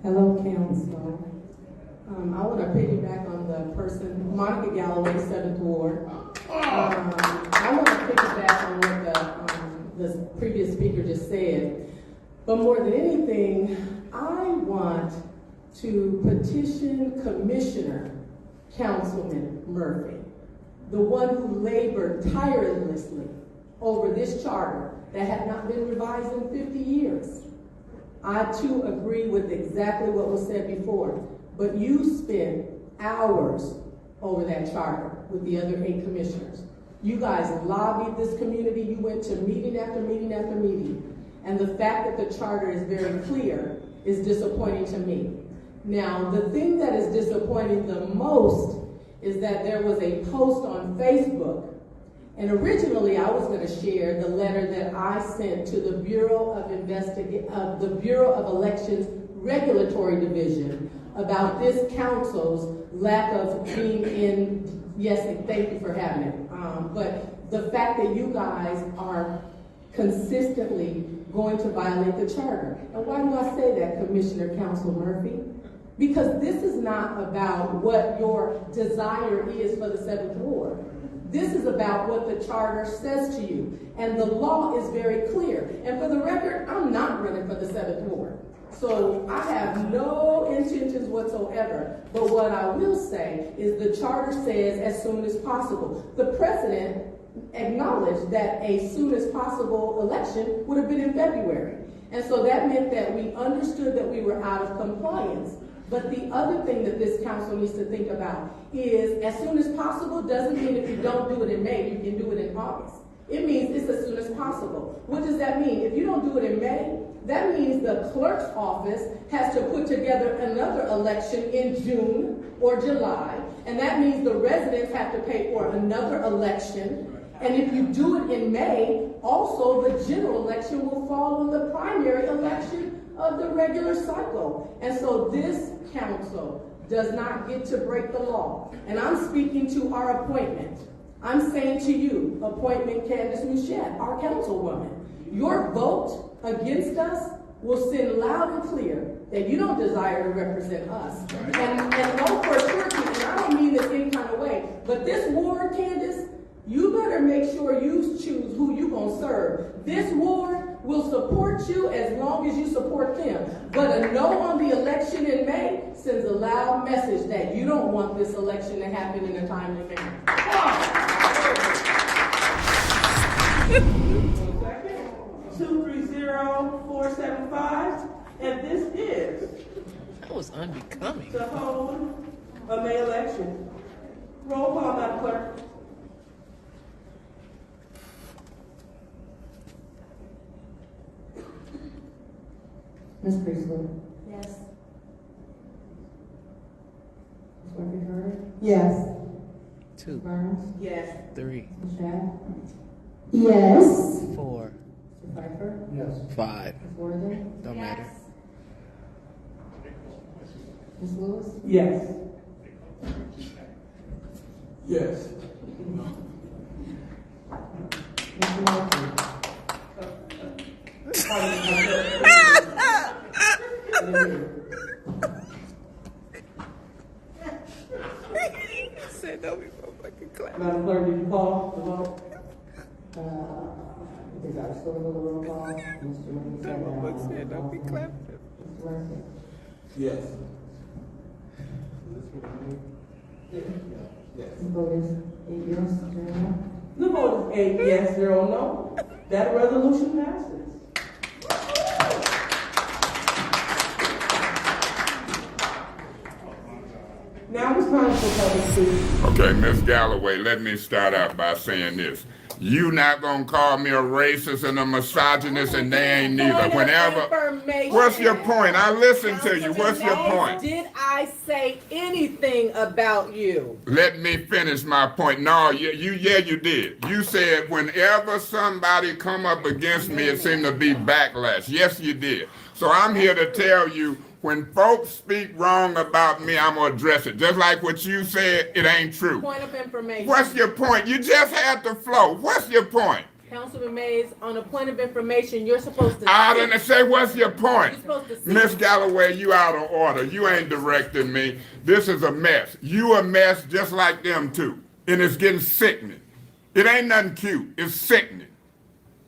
Hello, Council. I want to piggyback on the person, Monica Galloway, 7th Ward. I want to piggyback on what the previous speaker just said. But more than anything, I want to petition Commissioner Councilman Murphy, the one who labored tirelessly over this charter that had not been revised in 50 years. I too agree with exactly what was said before, but you spent hours over that charter with the other 8 commissioners. You guys lobbied this community. You went to meeting after meeting after meeting. And the fact that the charter is very clear is disappointing to me. Now, the thing that is disappointing the most is that there was a post on Facebook. And originally, I was going to share the letter that I sent to the Bureau of Elections Regulatory Division about this council's lack of being in. Yes, and thank you for having it. But the fact that you guys are consistently going to violate the charter. And why do I say that, Commissioner Council Murphy? Because this is not about what your desire is for the 7th Ward. This is about what the charter says to you. And the law is very clear. And for the record, I'm not running for the 7th Ward. So I have no intentions whatsoever. But what I will say is the charter says as soon as possible. The president acknowledged that a soon as possible election would have been in February. And so that meant that we understood that we were out of compliance. But the other thing that this council needs to think about is as soon as possible doesn't mean if you don't do it in May, you can do it in August. It means it's as soon as possible. What does that mean? If you don't do it in May, that means the clerk's office has to put together another election in June or July. And that means the residents have to pay for another election. And if you do it in May, also the general election will fall on the primary election of the regular cycle. And so this council does not get to break the law. And I'm speaking to our appointment. I'm saying to you, appointment Candace Mouchette, our councilwoman, your vote against us will send loud and clear that you don't desire to represent us. And know for surety, and I don't mean this any kind of way, but this ward, Candace, you better make sure you choose who you're going to serve. This ward will support you as long as you support them. But a no on the election in May sends a loud message that you don't want this election to happen in a timely manner. 230-475, and this is That was unbecoming. to hold a May election. Roll call, Madam Clerk. Ms. Priestley. Yes. Ms. Murphy-Carter. Yes. 2, Burns. Yes. 3, Ms. Shad. Yes. 4, Mr. Pfeiffer. Yes. 5. Ms. Worthing. Don't matter. Ms. Lewis. Yes. Yes. Mr. Murphy. Said don't be fucking clap. Madam Clerk, did you call the vote? Is our still a little roll call? Mr. Murphy said Don't be clapping. Mr. Murphy. Yes. The vote is 8 yes, 0 no. The vote is 8 yes, 0 no. That resolution passes. Now it's time for public speech. Okay, Miss Galloway, let me start out by saying this. You not gonna call me a racist and a misogynist, and they ain't neither. What's your point? I listened to you. What's your point? Did I say anything about you? Let me finish my point. No, you did. You said whenever somebody come up against me, it seemed to be backlash. Yes, you did. So I'm here to tell you, when folks speak wrong about me, I'm gonna address it. Just like what you said, it ain't true. Point of information. What's your point? You just had the flow. What's your point? Councilman Mays, on a point of information, you're supposed to. I didn't say, what's your point? You're supposed to sit. Miss Galloway, you out of order. You ain't directing me. This is a mess. You a mess just like them too. And it's getting sickening. It ain't nothing cute. It's sickening.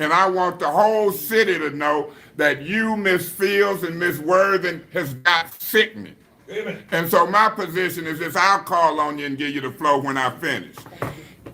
And I want the whole city to know that you, Miss Fields, and Miss Worthing has got sickening. Amen. And so my position is this: I'll call on you and give you the floor when I finish.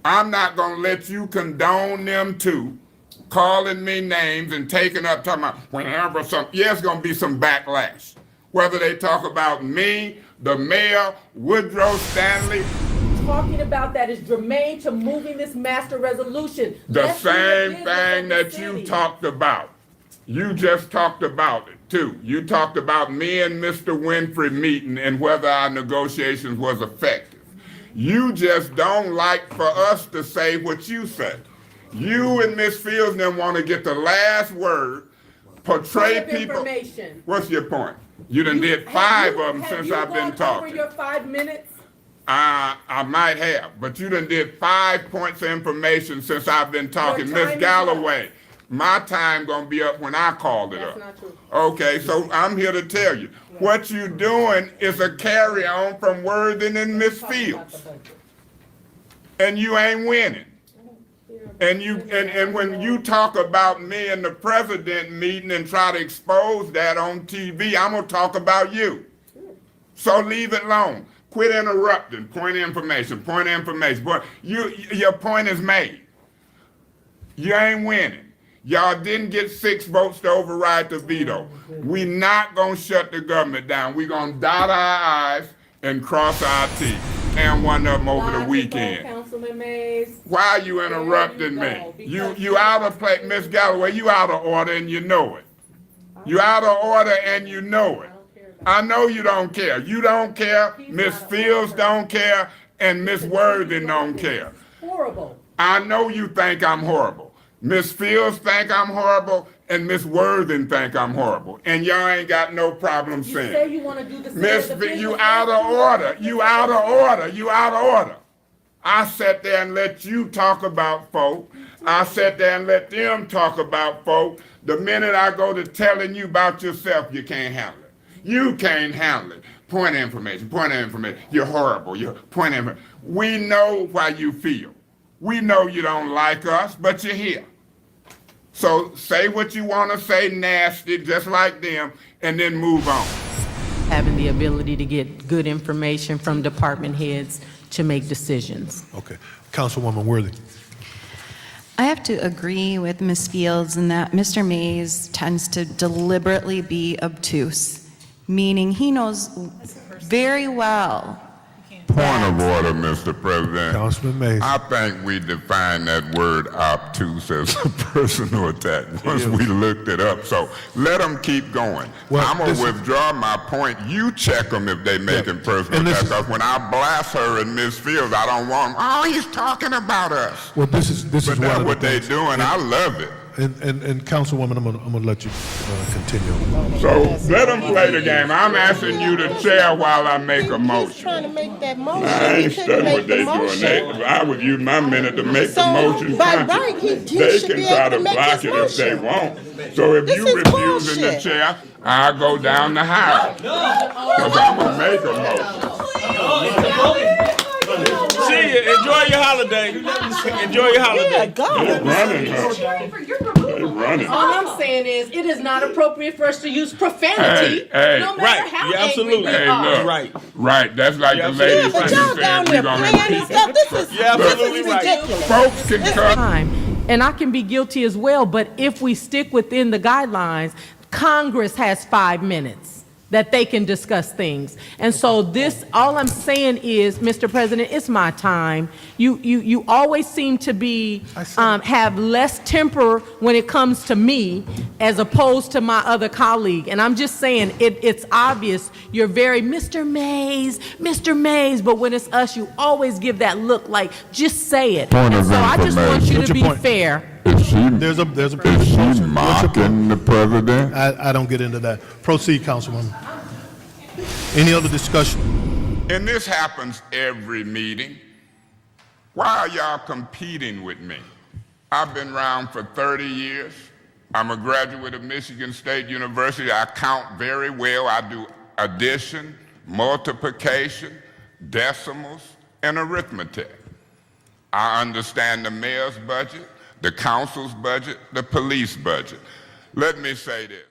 I'm not going to let you condone them too, calling me names and taking up, talking about whenever it's going to be some backlash. Whether they talk about me, the mayor, Woodrow Stanley. Talking about that is germane to moving this master resolution. The same thing that you talked about. You just talked about it too. You talked about me and Mr. Winfrey meeting and whether our negotiations was effective. You just don't like for us to say what you say. You and Miss Fields then want to get the last word, portray people. What's your point? You done did 5 of them since I've been talking. Over your 5 minutes? I might have, but you done did 5 points of information since I've been talking. Miss Galloway, my time gonna be up when I called it up. That's not true. Okay, so I'm here to tell you, what you doing is a carry on from Worthing and Miss Fields. And you ain't winning. And when you talk about me and the president meeting and try to expose that on TV, I'm gonna talk about you. So leave it alone. Quit interrupting. Point of information. Point of information. Boy, your point is made. You ain't winning. Y'all didn't get 6 votes to override the veto. We not gonna shut the government down. We gonna dot our I's and cross our T's. And one of them over the weekend. Councilman Mays. Why are you interrupting me? You out of place, Miss Galloway. You out of order and you know it. You out of order and you know it. I know you don't care. You don't care. Miss Fields don't care, and Miss Worthing don't care. Horrible. I know you think I'm horrible. Miss Fields think I'm horrible, and Miss Worthing think I'm horrible, and y'all ain't got no problem saying. You say you want to do the Miss, you out of order. You out of order. You out of order. I sat there and let you talk about folk. I sat there and let them talk about folk. The minute I go to telling you about yourself, you can't handle it. You can't handle it. Point of information. Point of information. You're horrible. You're point of information. We know why you feel. We know you don't like us, but you're here. So say what you want to say nasty, just like them, and then move on. Having the ability to get good information from department heads to make decisions. Okay. Councilwoman Worthy. I have to agree with Ms. Fields in that Mr. Mays tends to deliberately be obtuse, meaning he knows very well. Point of order, Mr. President. Councilman Mays. I think we defined that word obtuse as a personal attack once we looked it up. So let them keep going. Well, I'm going to withdraw my point. You check them if they making personal attacks. Because when I blast her and Miss Fields, I don't want them. Oh, he's talking about us. Well, this is But that's what they doing. I love it. And Councilwoman, I'm gonna let you continue. So let them play the game. I'm asking you to chair while I make a motion. He's trying to make that motion. I ain't He studying what couldn't they make the doing. motion. I would use my minute to make the motion. by right, he They should can be try able to to make block his it if they motion. want. So if This you is refusing the bullshit. chair, I'll go down the aisle. Because I'm going to make a motion. See you. Enjoy your holiday. Enjoy your holiday. Yeah, go. They're running her. They're running. All I'm saying is, it is not appropriate for us to use profanity, Hey, no matter right. how Yeah, angry absolutely. we Hey, are. look. Right. Right. That's like the lady Yeah, but y'all said down we're there going playing to and stuff. This is absolutely right. ridiculous. Folks can cut. Time. And I can be guilty as well, but if we stick within the guidelines, Congress has 5 minutes that they can discuss things. And so this, all I'm saying is, Mr. President, it's my time. You always seem to be, have less temper when it comes to me as opposed to my other colleague. And I'm just saying, it's obvious you're very Mr. Mays, but when it's us, you always give that look like, just say it. Point And of so I just want you What's to your be point? fair. Is she There's a Is she mocking the president? I don't get into that. Proceed, Councilwoman. Any other discussion? And this happens every meeting. Why are y'all competing with me? I've been around for 30 years. I'm a graduate of Michigan State University. I count very well. I do addition, multiplication, decimals, and arithmetic. I understand the mayor's budget, the council's budget, the police budget. Let me say this.